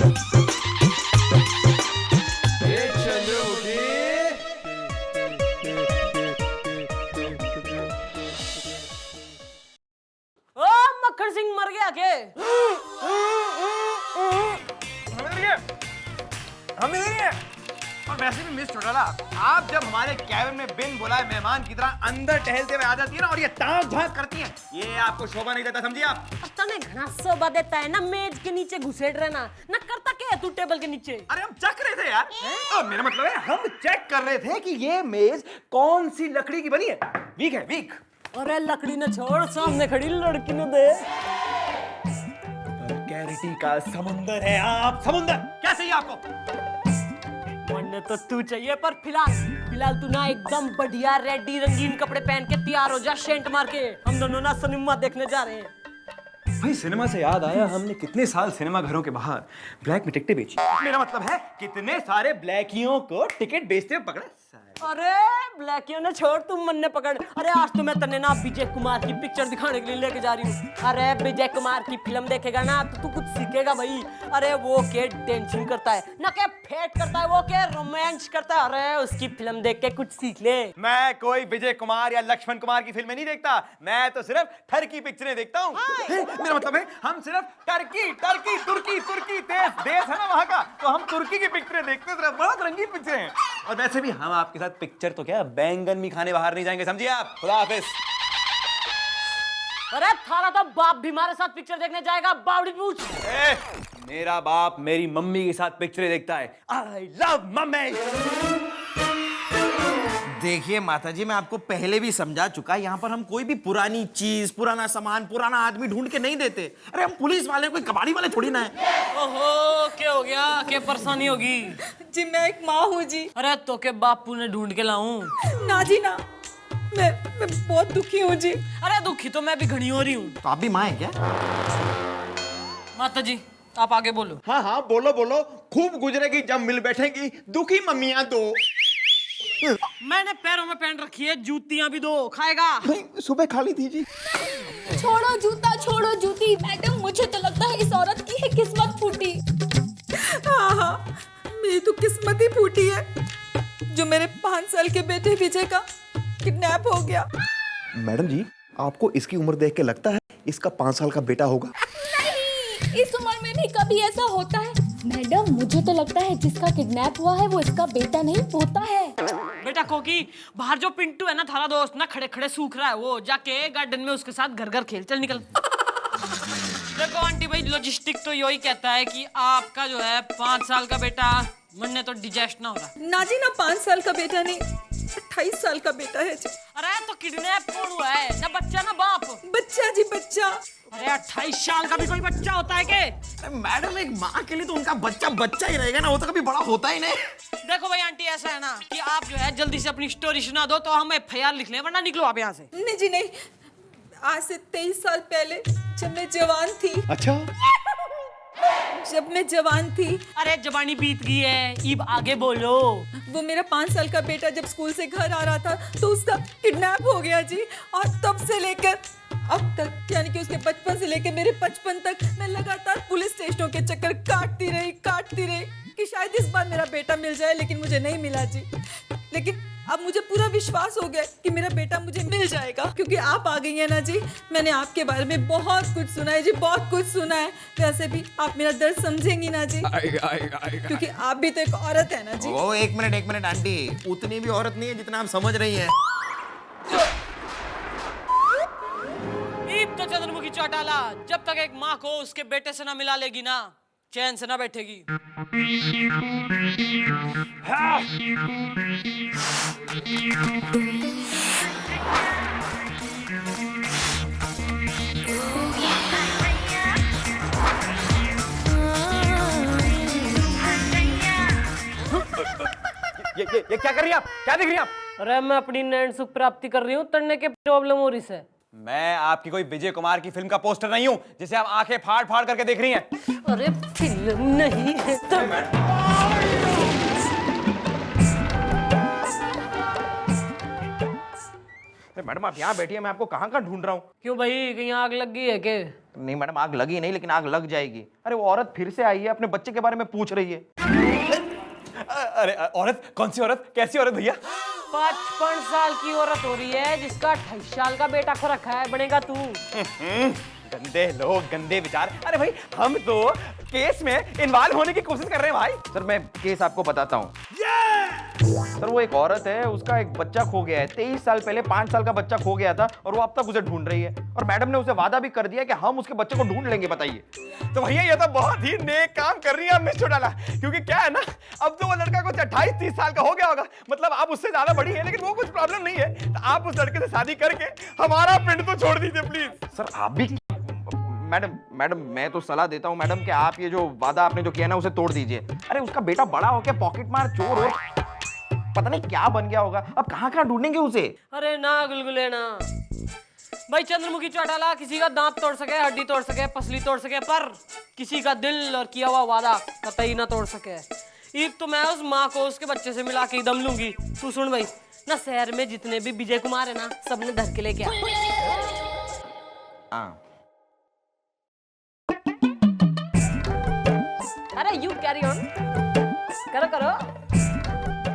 ओ मक्खन सिंह मर गया के? हम इधर ही हैं। और वैसे भी मिस चौटाला, आप जब हमारे कैबिन में बिन बुलाए मेहमान की तरह अंदर टहलते हुए आ जाती है ना और ये ताक झांक करती हैं, ये आपको शोभा नहीं देता, समझिए आप। तने घना शोभा देता है ना मेज के नीचे घुसेड़ रहना, ना करता क्या है तू टेबल के नीचे? अरे हम चेक रहे थे यार। मेरा मतलब है हम चेक कर रहे थे कि ये मेज कौन सी लकड़ी की बनी है। वीक है, वीक। अरे लकड़ी ने छोड़, सामने खड़ी लड़की ने दे। वल्गैरिटी का समुंदर है आप, समुंदर। क्या चाहिए आपको? मरने तो तू चाहिए, पर फिलहाल तू ना एकदम बढ़िया रेडी रंगीन कपड़े पहन के तैयार हो जा, सेंट मार के। हम दोनों ना सिनेमा देखने जा रहे हैं। भाई सिनेमा से याद आया, हमने कितने साल सिनेमा घरों के बाहर ब्लैक में टिकटें बेची। मेरा मतलब है कितने सारे ब्लैकियों को टिकट बेचते हुए पकड़े। अरे ब्लैकियों ने छोड़, तुम मन ने पकड़। अरे आज तो मैं तन्ने ना विजय कुमार की पिक्चर दिखाने के लिए लेके जा रही हूँ। अरे विजय कुमार की फिल्म देखेगा ना तो तू कुछ सीखेगा भाई। अरे वो के टेंशन करता है ना, क्या फेट करता है, वो क्या रोमांस करता है। अरे उसकी फिल्म देख के कुछ सीख ले। मैं कोई विजय कुमार या लक्ष्मण कुमार की फिल्में नहीं देखता, मैं तो सिर्फ टर्की पिक्चरें देखता हूँ। मेरा मतलब है हम सिर्फ टर्की टर्की तुर्की तुर्की देश है ना वहाँ का, तो हम तुर्की की पिक्चरें देखते हैं। बहुत रंगीन पिक्चरें हैं। और वैसे भी हम आपके साथ पिक्चर तो क्या बैंगन भी खाने बाहर नहीं जाएंगे, समझिए आप। खुदा हाफिज। अरे थारा तो बाप भी हमारे साथ पिक्चर देखने जाएगा, बावड़ी पूछ। मेरा बाप मेरी मम्मी के साथ पिक्चरें देखता है। I love mummy. देखिए माता जी, मैं आपको पहले भी समझा चुका, यहाँ पर हम कोई भी पुरानी चीज, पुराना सामान, पुराना आदमी ढूंढ के नहीं देते। अरे हम पुलिस वाले, कोई कबाड़ी वाले थोड़ी ना है। ओहो, क्या हो गया? क्या परेशानी होगी? जी मैं एक माँ हूँ जी। अरे तो के बापू ने ढूंढ के लाऊं? ना जी ना, मैं बहुत दुखी हूँ जी। अरे दुखी तो मैं भी घनी हो रही हूँ। तो आप भी माँ है क्या? माता जी आप आगे बोलो। हाँ हाँ बोलो बोलो, खूब गुजरेगी जब मिल बैठेगी दुखी मम्मियाँ दो। मैंने पैरों में पहन रखी है जूतियां भी, दो खाएगा? नहीं, सुबह खाली थी जी। छोड़ो जूता छोड़ो जूती, मैडम मुझे तो लगता है इस औरत की है किस्मत फूटी। हाँ, मेरी तो किस्मत ही फूटी है जो मेरे 5 साल के बेटे विजय का किडनैप हो गया। मैडम जी, आपको इसकी उम्र देख के लगता है इसका 5 साल का बेटा होगा? नहीं, इस उम्र में भी कभी ऐसा होता है? मैडम मुझे तो लगता है जिसका किडनैप हुआ है वो इसका बेटा नहीं होता है। बेटा कोकी, बाहर जो पिंटू है ना थारा दोस्त ना, खड़े खड़े सूख रहा है, वो जाके गार्डन में उसके साथ घर घर खेल। चल निकल। देखो आंटी भाई, लॉजिस्टिक तो यही कहता है कि आपका जो है 5 साल का बेटा मरने तो डिजेस्ट ना हो रहा। ना जी ना, 5 साल का बेटा नहीं, 28 साल का बेटा है जी। अरे तो किडनैप कौन हुआ है? ना बच्चा ना बाप। बच्चा जी बच्चा। अरे 28 साल का भी कोई बच्चा होता है के? मैडम एक माँ के लिए तो उनका बच्चा बच्चा ही रहेगा ना, वो तो कभी बड़ा होता ही नहीं। देखो भाई आंटी, ऐसा है ना कि आप जो है जल्दी से अपनी स्टोरी सुना दो तो हम FIR लिख लें, वरना निकलो आप यहाँ से। नहीं जी नहीं, आज से 23 साल पहले जब मैं जवान थी। अच्छा, जब मैं जवान थी। अरे जवानी बीत गई है, अब आगे बोलो। वो मेरा 5 साल का बेटा जब स्कूल से घर आ रहा था तो उसका किडनैप हो गया जी। और तब से लेकर अब तक, यानी कि उसके बचपन से लेकर मेरे 55 तक मैं लगातार पुलिस स्टेशनों के चक्कर काटती रही कि शायद इस बार मेरा बेटा मिल जाए, लेकिन मुझे नहीं मिला जी। लेकिन अब मुझे पूरा विश्वास हो गया कि मेरा बेटा मुझे मिल जाएगा, क्योंकि आप आ गई हैं ना जी। मैंने आपके बारे में बहुत कुछ सुना है जी, बहुत कुछ सुना है। वैसे भी आप मेरा दर्द समझेंगी ना जी, क्योंकि आप भी तो एक औरत है ना जी। ओ एक मिनट आंटी, उतनी भी औरत नहीं है जितना आप समझ रही हैं। ईद तो चंद्रमुखी चौटाला, जब तक एक माँ को उसके बेटे से ना मिला लेगी ना, चैन से ना बैठेगी। हाँ। ये क्या कर रही हैं आप? क्या देख रही हैं आप? अरे मैं अपनी नैन सुख प्राप्ति कर रही हूँ, तड़ने के प्रॉब्लम हो रही है। मैं आपकी कोई विजय कुमार की फिल्म का पोस्टर नहीं हूं जिसे आप आंखें फाड़ फाड़ करके देख रही हैं। अरे फिल्म नहीं है तो मैडम आप यहाँ बैठिए, मैं आपको कहाँ कहाँ ढूंढ रहा हूँ। क्यों भाई, कहीं आग लग गई है के? नहीं मैडम, आग लगी नहीं, लेकिन आग लग जाएगी। अरे वो औरत फिर से आई है, अपने बच्चे के बारे में पूछ रही है। अरे औरत? कौन सी औरत? कैसी औरत भैया? 55 साल की औरत हो रही है जिसका 28 साल का बेटा खो रखा है। बनेगा तू? गंदे लोग, गंदे विचार। अरे भाई हम तो केस में इन्वॉल्व होने की कोशिश कर रहे हैं भाई। सर मैं केस आपको बताता हूँ। सर वो एक औरत है, उसका एक बच्चा खो गया है। 23 साल पहले 5 साल का बच्चा खो गया था और वो अब तक उसे ढूंढ रही है। और मैडम ने उसे वादा भी कर दिया कि हम उसके बच्चे को ढूंढ लेंगे। बताइए। तो भैया ये तो बहुत ही नेक काम कर रही है मिस चौटाला, क्योंकि क्या है ना, अब तो वो लड़का कुछ 28-30 साल का हो गया होगा, मतलब आप उससे ज्यादा बड़ी है, लेकिन वो कुछ प्रॉब्लम नहीं है। तो आप उस लड़के से शादी करके हमारा पिंड तो छोड़ दीजिए प्लीज। सर आप भी मैडम मैं तो सलाह देता हूँ मैडम कि आप ये जो वादा आपने जो किया ना उसे तोड़ दीजिए। अरे उसका बेटा बड़ा होके पॉकेट मार चोर हो, पता नहीं क्या बन गया होगा। अब कहाँ कहाँ ढूंढेंगे उसे? अरे ना गुलगुले ना भाई, चंद्रमुखी चौटाला किसी का दांत तोड़ सके, हड्डी तोड़ सके, पसली तोड़ सके, पर किसी का दिल और किया हुआ वादा कतई ना तोड़ सके। ईद तो मैं उस माँ को उसके बच्चे से मिला के दम लूंगी। तू सुन भाई, ना शहर में जितने भी विजय कुमार है ना, सबने धर के लेके आ। अरे यू कैरी ऑन, करो करो।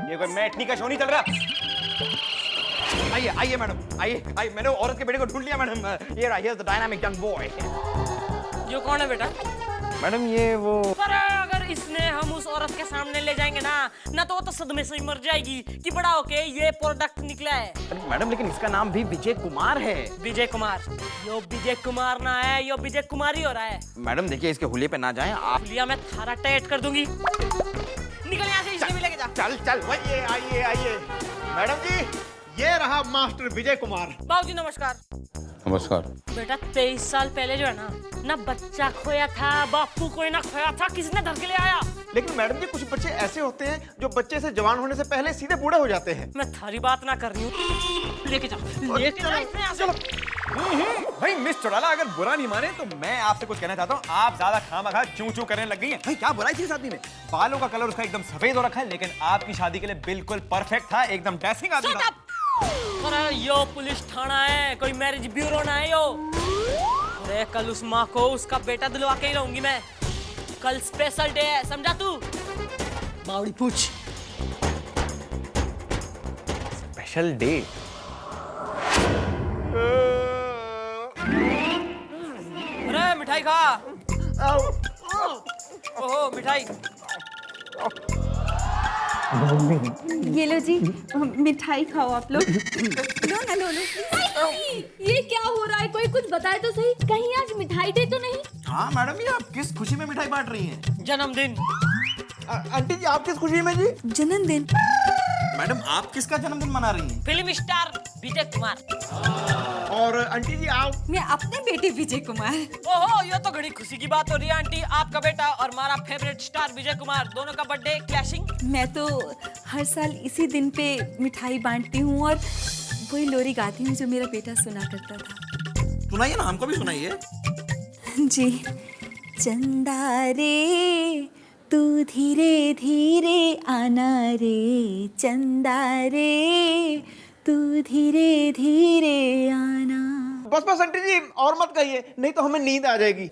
ये कोई मैटनी का शो नहीं चल रहा। आइए आइए मैडम, आइए आइए, मैंने औरत के बेटे को ढूंढ लिया madam. Here is the dynamic young boy. ये कौन है बेटा? मैडम ये वो। पर अगर इसने हम उस औरत के सामने ले जाएंगे ना तो वो तो सदमे से ही मर जाएगी कि बड़ा होके ये प्रोडक्ट निकला है। मैडम लेकिन इसका नाम भी विजय कुमार है। विजय कुमार? यो विजय कुमार ना है, यो विजय कुमार ही हो रहा है। मैडम देखिए इसके हुलिये पे ना जाएं आप। लिया मैं थारा टाइट कर दूंगी। निकल यहाँ से, इसलिए भी लेके जा। चल चल भाई, आइए आइए। मैडम जी ये रहा मास्टर विजय कुमार। बाबूजी नमस्कार। नमस्कार। बेटा 23 साल पहले जो है ना बच्चा खोया था, बापू कोई ना खोया था, किसने धर के ले आया? लेकिन मैडम जी कुछ बच्चे ऐसे होते हैं जो बच्चे से जवान होने से पहले सीधे बूढ़े हो जाते हैं। मैं थारी बात ना कर रही हूँ, लेके जा इसने यहाँ से। भाई मिस चौटाला अगर बुरा नहीं माने तो मैं आपसे कुछ कहना चाहता हूँ। आप ज्यादा खामखा चूं चूं करने लग गई हैं। भाई क्या बुराई थी इस आदमी में? बालों का कलर उसका एकदम सफेद हो रखा है, लेकिन आपकी शादी के लिए बिल्कुल परफेक्ट था, एकदम ड्रेसिंग आदमी था। अरे यो पुलिस थाना है, कोई मैरिज ब्यूरो ना है यो। अरे कल उस माँ को उसका बेटा दिलवा के ही रहूंगी मैं। कल स्पेशल डे है, समझा तू? बावड़ी पूछ। Special day? अरे मिठाई खा। ओहो मिठाई। ये लो जी, मिठाई खाओ आप लोग। लो ना, लो लो। ये क्या हो रहा है? कोई कुछ बताए तो सही। कहीं आज मिठाई डे तो नहीं? हाँ मैडम, ये आप किस खुशी में मिठाई बांट रही हैं? जन्मदिन। आंटी जी आप किस खुशी में जी? जन्मदिन? मैडम आप किसका जन्मदिन मना रही हैं? Film star Vijay Kumar. और आंटी जी आप? मैं अपने बेटे विजय कुमार। ओहो ये तो बड़ी खुशी की बात हो रही है आंटी। आपका बेटा और हमारा फेवरेट स्टार विजय कुमार, दोनों का बर्थडे क्लैशिंग। मैं तो हर साल इसी दिन पे मिठाई बांटती हूँ और वही लोरी गाती हूँ जो मेरा बेटा सुना करता था। सुनाइए ना, हमको भी सुनाइए। जी। चंदा रे तू धीरे धीरे आना रे, चंदा रे तू धीरे धीरे आना। बस बस आंटी जी और मत कहिए, नहीं तो हमें नींद आ जाएगी।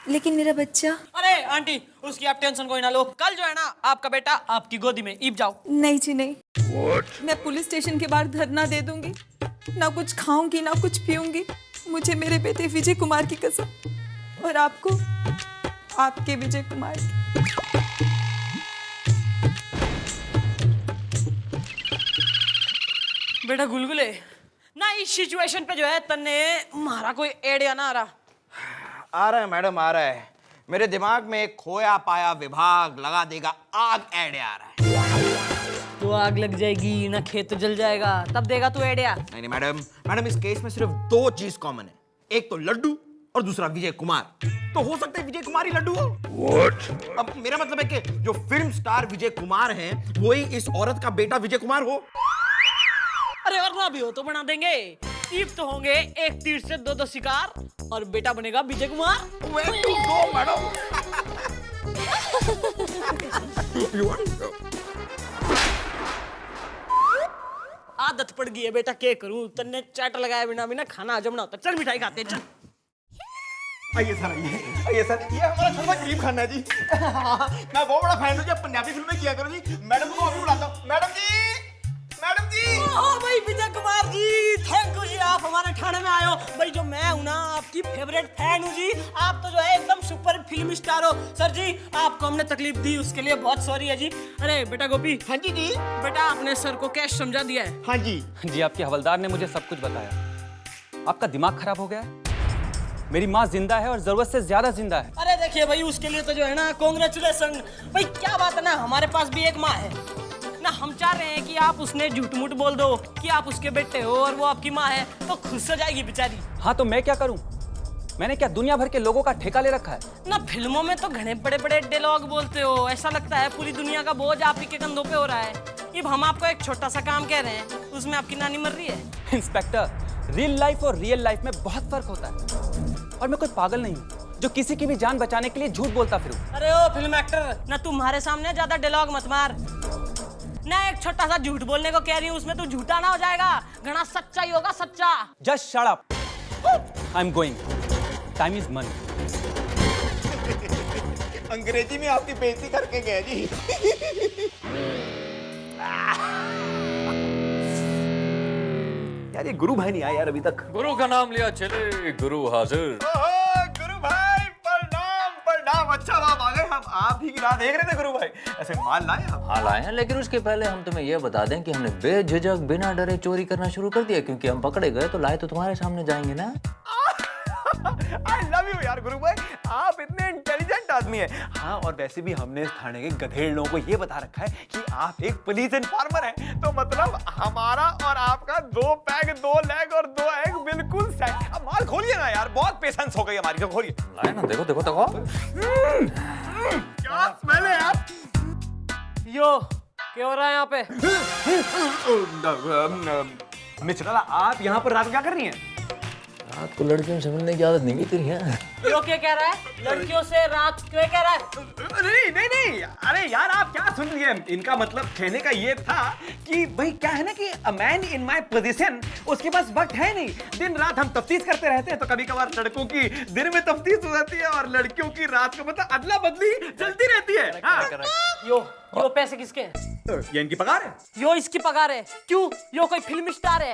लेकिन मेरा बच्चा? अरे आंटी उसकी आप टेंशन कोई ना लो। कल जो है ना आपका बेटा आपकी गोदी में, ईब जाओ। नहीं जी नहीं। मैं पुलिस स्टेशन के बाहर धरना दे दूंगी। ना कुछ खाऊंगी ना कुछ पीऊंगी। मुझे मेरे बेटे विजय कुमार की कसम, और आपको आपके विजय कुमार की। बेटा गुलगुले ना, इस सिचुएशन पे जो है तन्ने मारा कोई एडिया ना आ रहा। आ रहा है मैडम, आ रहा है। मेरे दिमाग में एक खोया पाया विभाग लगा देगा आग एडे आ रहा है। तो आग लग जाएगी ना, खेत तो जल जाएगा, तब देगा तू एडिया। नहीं नहीं मैडम, मैडम इस केस में सिर्फ 2 चीज कॉमन है, एक तो लड्डू और दूसरा विजय कुमार। तो हो सकता है विजय कुमार ही लड्डू हो। What? अब मेरा मतलब है कि जो फिल्म स्टार विजय कुमार हैं वही इस औरत का बेटा विजय कुमार हो। अरे और ना भी हो तो बना देंगे। ईब तो होंगे एक तीर से 2 शिकार, और बेटा बनेगा Vijay Kumar. Where to go, madam? आदत पड़ गई है बेटा, क्या करूं, तन्ने चाट लगाया बिना बिना खाना हजम ना होता। चल मिठाई खाते हैं, चल। आइए सर, आइए सर, ये हमारा छोटा करीम खान है जी। मैं बहुत बड़ा फैन हूँ, जब पंजाबी फिल्में किया करो जी। मैडम को अभी बुलाता हूँ। मैडम जी, मैडम जी। ओ भाई विजय कुमार जी, थैंक यू जी, आप हमारे ठाणे में आए हो। भाई जो मैं हूँ ना आपकी फेवरेट फैन हूँ जी, आप तो जो है एकदम सुपर फिल्म स्टार हो। सर जी आपको हमने तकलीफ दी उसके लिए बहुत सॉरी है जी। अरे बेटा गोपी। हाँ जी जी। बेटा आपने सर को कैश समझा दिया है? हाँ जी जी, आपके हवलदार ने मुझे सब कुछ बताया। आपका दिमाग खराब हो गया है। मेरी माँ जिंदा है और जरूरत से ज्यादा जिंदा है। अरे देखिए भाई उसके लिए तो जो है ना कांग्रेचुलेशन। भाई क्या बात है ना, हमारे पास भी एक माँ है ना। हम चाह रहे हैं कि आप उसने झूठ मूठ बोल दो कि आप उसके बेटे हो और वो आपकी माँ है, तो खुश हो जाएगी बेचारी। हाँ तो मैं क्या करूं? मैंने क्या दुनिया भर के लोगों का ठेका ले रखा है? ना फिल्मों में तो घने बड़े बड़े डायलॉग बोलते हो, ऐसा लगता है पूरी दुनिया का बोझ आप ही के कंधों पे हो रहा है। अब हम आपको एक छोटा सा काम कह रहे हैं, उसमें आपकी नानी मर रही है। इंस्पेक्टर, रियल लाइफ और रियल लाइफ में बहुत फर्क होता है। और मैं कोई पागल नहीं हूँ जो किसी की भी जान बचाने के लिए झूठ बोलता फिरूं। अरे ओ फिल्म एक्टर, ना तुम्हारे सामने ज्यादा डायलॉग मत मार ना। एक छोटा सा झूठ बोलने को कह रही हूँ, उसमें तू झूठा ना हो जाएगा, घना सच्चा ही होगा, सच्चा। Just shut up, I am going, time is money. अंग्रेजी में आपकी बेइज्जती करके गए जी। यार ये गुरु भाई नहीं आया यार अभी तक। गुरु का नाम लिया चले, गुरु हाजिर। ओहो, गुरु भाई प्रणाम प्रणाम। अच्छा आप आ गए, हम आप ही की राह देख रहे थे गुरु भाई। ऐसे माल लाए आप? हाँ लाए हैं, लेकिन उसके पहले हम तुम्हें यह बता दें कि हमने बेझिझक बिना डरे चोरी करना शुरू कर दिया, क्योंकि हम पकड़े गए तो लाए तो तुम्हारे सामने जाएंगे ना। I love you यार गुरु भाई, आप इतने इंटेलिजेंट आदमी हैं। हाँ और वैसे भी हमने इस थाने के गधेड़ लोगों को ये बता रखा है कि आप एक पुलिस इन्फॉर्मर हैं, तो मतलब हमारा और आपका 2 पैग 2 लेग और 2 एग बिल्कुल सेट। अब माल खोलिए ना यार, बहुत पेशेंस हो गई हमारी, तो खोलिए। लाए ना, देखो देखो देखो। क्या स्मेल है यार। यो क्या हो रहा है यहाँ पे? मिश्रा आप यहाँ पर रात को क्या कर रही हैं? रात को लड़कियों से मिलने की आदत नहीं थी है। यो क्या कह रहा है? लड़कियों से रात क्यों कह रहा है? नहीं नहीं नहीं, अरे यार आप क्या सुन रही हैं? इनका मतलब कहने का ये था कि भाई क्या है ना कि a man in my position, उसके पास वक्त है नहीं। दिन रात हम तफ्तीश करते रहते हैं, तो कभी कभार लड़कों की दिन में तफ्तीश हो जाती है और लड़कियों की रात को, मतलब अदला बदली चलती रहती है। हाँ। यो पैसे किसके हैं? ये इनकी पगार है। यो इसकी पगार है? क्यों? यो कोई फिल्म स्टार है?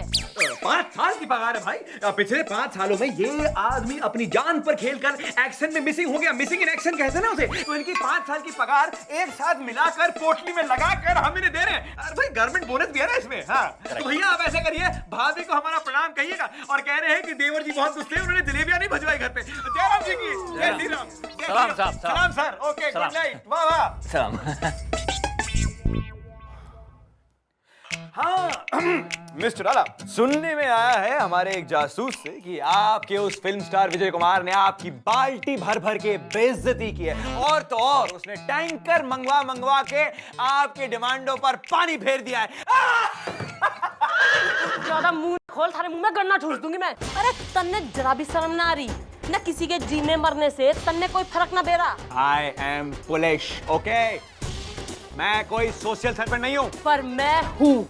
5 साल की पगार है भाई। पिछले 5 सालों में ये आदमी अपनी जान पर खेलकर एक्शन में मिसिंग हो गया, मिसिंग इन एक्शन कहते हैं ना उसे। तो इनकी 5 साल की पगार एक साथ मिलाकर पोटली में लगाकर हम इन्हें दे रहे हैं। अरे भाई गवर्नमेंट बोनस भी है ना इसमें। हाँ तो भैया आप ऐसा करिए, भाभी को हमारा प्रणाम कहिएगा और कह रहे हैं कि देवर जी बहुत गुस्से हैं, उन्होंने जलेबियां नहीं भिजवाई घर पे। जय राम जी की जय श्री राम। सलाम साहब, सलाम सर। Okay good night. वाह वाह। सलाम। हाँ मिस्टर आला, सुनने में आया है हमारे एक जासूस से कि आपके उस फिल्म स्टार विजय कुमार ने आपकी बाल्टी भर भर के बेइज्जती की है, और तो और उसने टैंकर मंगवा के आपके डिमांडों पर पानी फेर दिया है। ज्यादा मुंह खोल, थारे मुंह में गन्ना ठूस दूंगी मैं। अरे तन्ने जरा भी शर्म ना आ रही ना? किसी के जीने मरने से तन्ने कोई फर्क ना दे रहा। I am police, okay? मैं कोई सोशल सर्वेंट नहीं हूँ। पर मैं हूँ,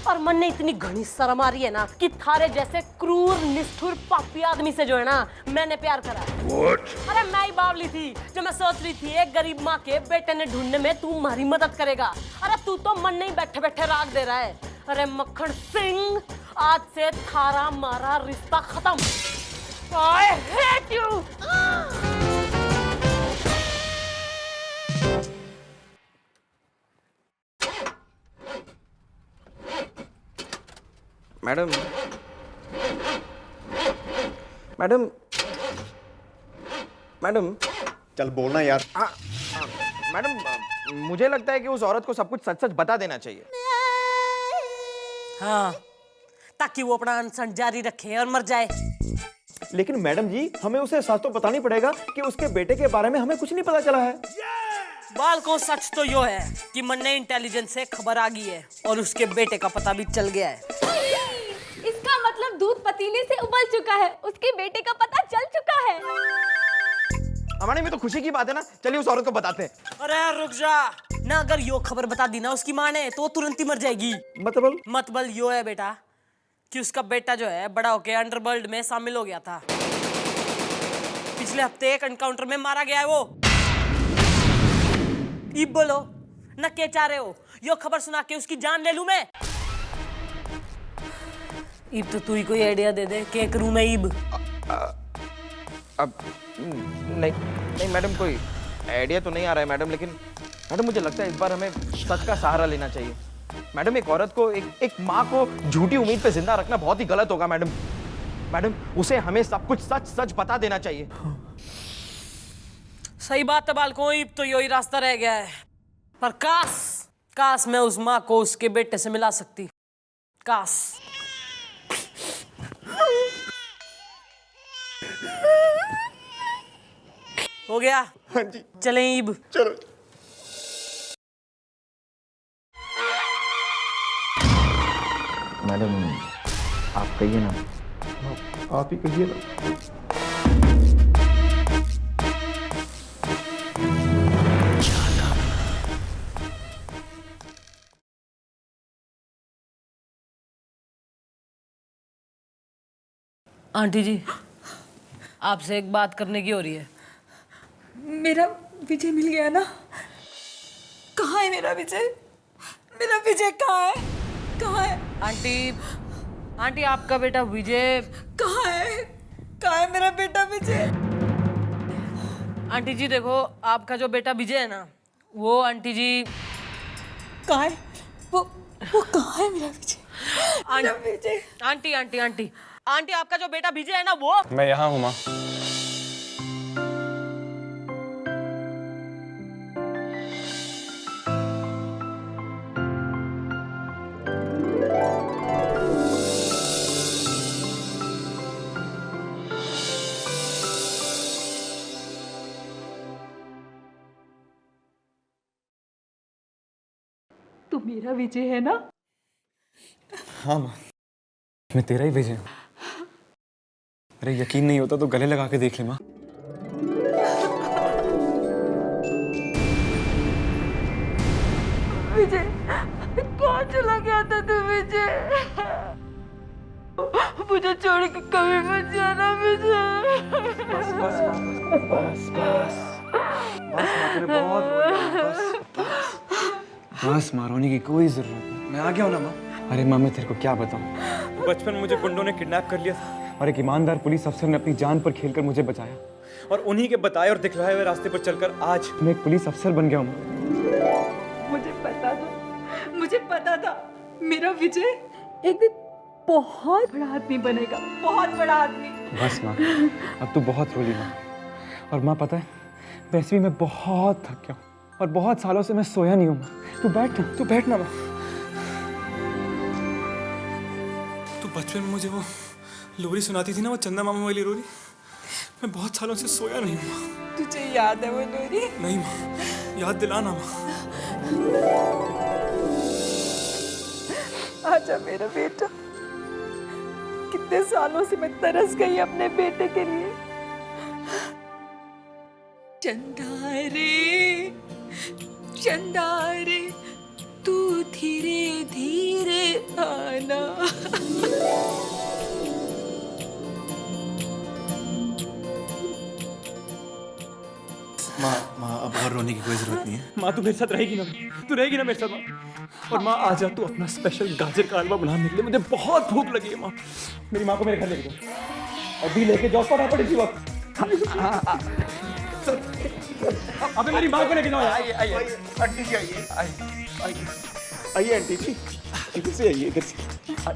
और मन में इतनी घनी शर्म आ रही है ना कि थारे जैसे क्रूर निष्ठुर पापी आदमी से जो है ना मैंने प्यार करा। What? अरे मैं ही बावली थी जो मैं सोच रही थी एक गरीब माँ के बेटे ने ढूंढने में तू हमारी मदद करेगा। अरे तू तो मन नहीं बैठे बैठे राग दे रहा है। अरे मक्खन सिंह, आज से थारा मारा रिश्ता खत्म। I hate you! Madam madam madam चल बोलना यार। मैडम मुझे लगता है कि उस औरत को सब कुछ सच सच बता देना चाहिए। हाँ, ताकि वो अपना अनशन जारी रखे और मर जाए। लेकिन मैडम जी हमें उसे सच तो बताना ही पड़ेगा कि उसके बेटे के बारे में हमें कुछ नहीं पता चला है। बालकों सच तो यो है कि मन्ने इंटेलिजेंस से खबर आ गई है और उसके बेटे का पता भी चल गया है। इसका मतलब दूध पतीले से उबल चुका है, उसके बेटे का पता चल चुका है। हमारे में तो खुशी की बात है ना, चलिए उस औरत को बताते हैं। अरे रुक जा, ना अगर यो खबर बता दी ना उसकी माँ ने तो वो तुरंत ही मर जाएगी। मतलब यो है बेटा कि उसका बेटा जो है बड़ा होके अंडरवर्ल्ड में शामिल हो गया था। पिछले हफ्ते एक एनकाउंटर में मारा गया है वो। इब बोलो ना क्या चाह रहे हो, यो खबर सुना के उसकी जान ले लूं मैं? इब तो तू ही कोई आइडिया दे दे, क्या करूं मैं इब? अब नहीं मैडम, कोई आइडिया तो नहीं आ रहा है मैडम, लेकिन मैडम मुझे लगता है इस बार हमें सच का सहारा लेना चाहिए। मैडम एक औरत को, एक माँ को झूठी उम्मीद पे जिंदा रखना बहुत ही गलत होगा मैडम। मैडम उसे हमें सब कुछ सच सच बता देना चाहिए। सही बात है बालको, इब तो यही रास्ता रह गया है। पर काश मैं उस माँ को उसके बेटे से मिला सकती। काश। हो गया? हाँ जी चलें इब। चलो। मैडम आप कहिए ना। आप ही कहिए ना। आंटी जी आपसे एक बात करने की हो रही है। मेरा विजय मिल गया ना? कहाँ है मेरा विजय? मेरा विजय कहाँ है? कहाँ है? आंटी आपका बेटा विजय कहाँ है? कहाँ है मेरा बेटा विजय? आंटी जी देखो, आपका जो बेटा विजय है ना, वो आंटी जी कहाँ है? वो कहाँ है मेरा विजय? मेरा विजय। आंटी आपका जो बेटा विजय है ना, वो मैं यहाँ हूँ माँ। तू मेरा विजय है ना? हाँ माँ, मैं तेरा ही विजय हूँ। अरे यकीन नहीं होता तो गले लगा के देख ले माँ। विजय कौन चला गया था तू विजय? मुझे छोड़ के कभी मत जाना विजय। बस माँ, रोने की कोई जरूरत नहीं। मैं आ गया हूँ ना माँ। अरे माँ मैं तेरे को क्या बताऊँ, बचपन में मुझे गुंडों ने किडनैप कर लिया था और एक ईमानदार पुलिस अफसर ने अपनी जान पर खेलकर मुझे बचाया, और उन्हीं के बताए और दिखलाए हुए रास्ते पर चलकर आज मैं एक पुलिस अफसर बन गया हूँ। मुझे पता था मेरा विजय एक दिन बहुत बड़ा आदमी बनेगा, बहुत बड़ा आदमी। बस माँ, अब तू बहुत रोली माँ। और माँ पता है, वैसे भी मैं बहुत थक गया हूँ और बहुत सालों से मैं सोया नहीं हूँ माँ। तू बैठ ना माँ। तू बचपन में मुझे वो लोरी सुनाती थी ना, वो चंदा मामा वाली लोरी, मैं बहुत सालों से सोया नहीं हूँ माँ। तुझे याद है वो लोरी? नहीं माँ, याद दिलाना माँ। आजा मेरा बेटा, कितने सालों से मैं तरस गई अपने बेटे के लिए। चंदा रे तू धीरे धीरे आना। माँ अब और रोने की कोई जरूरत नहीं है। माँ तू मेरे साथ रहेगी ना, तू रहेगी ना मेरे साथ माँ। और माँ आ जा, तू अपना स्पेशल गाजर का हलवा बनाने के लिए, मुझे बहुत भूख लगी है माँ। मेरी माँ को मेरे घर लेके जाओ, अभी लेके जाओ फटाफट इसी वक्त। अबे मेरी माँ को लेके जाओ। आइए आंटी जी, आइए आंटी जी, इधर से आइए, इधर से। हाँ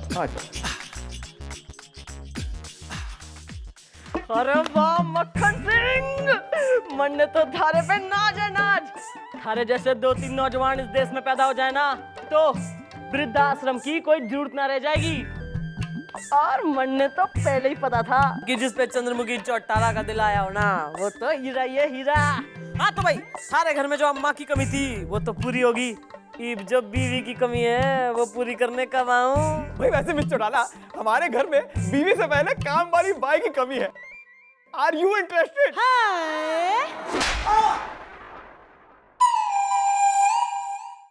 अरे वाह मक्खन सिंह, मन ने तो थारे पे नाच है नाच। थारे जैसे 2-3 नौजवान इस देश में पैदा हो जाए ना, तो वृद्धाश्रम की कोई जरूरत ना रह जाएगी। और मन ने तो पहले ही पता था कि जिस पे चंद्रमुखी चौटाला का दिल आया हो ना, वो तो हीरा ही है, हीरा। हाँ तो भाई, सारे घर में जो अम्मा की कमी थी वो तो पूरी होगी। अब जो बीवी की कमी है वो पूरी करने कब आऊं? भाई वैसे मिस चौटाला, हमारे घर में बीवी से पहले काम वाली बाई की कमी है। Are you interested? हाँ।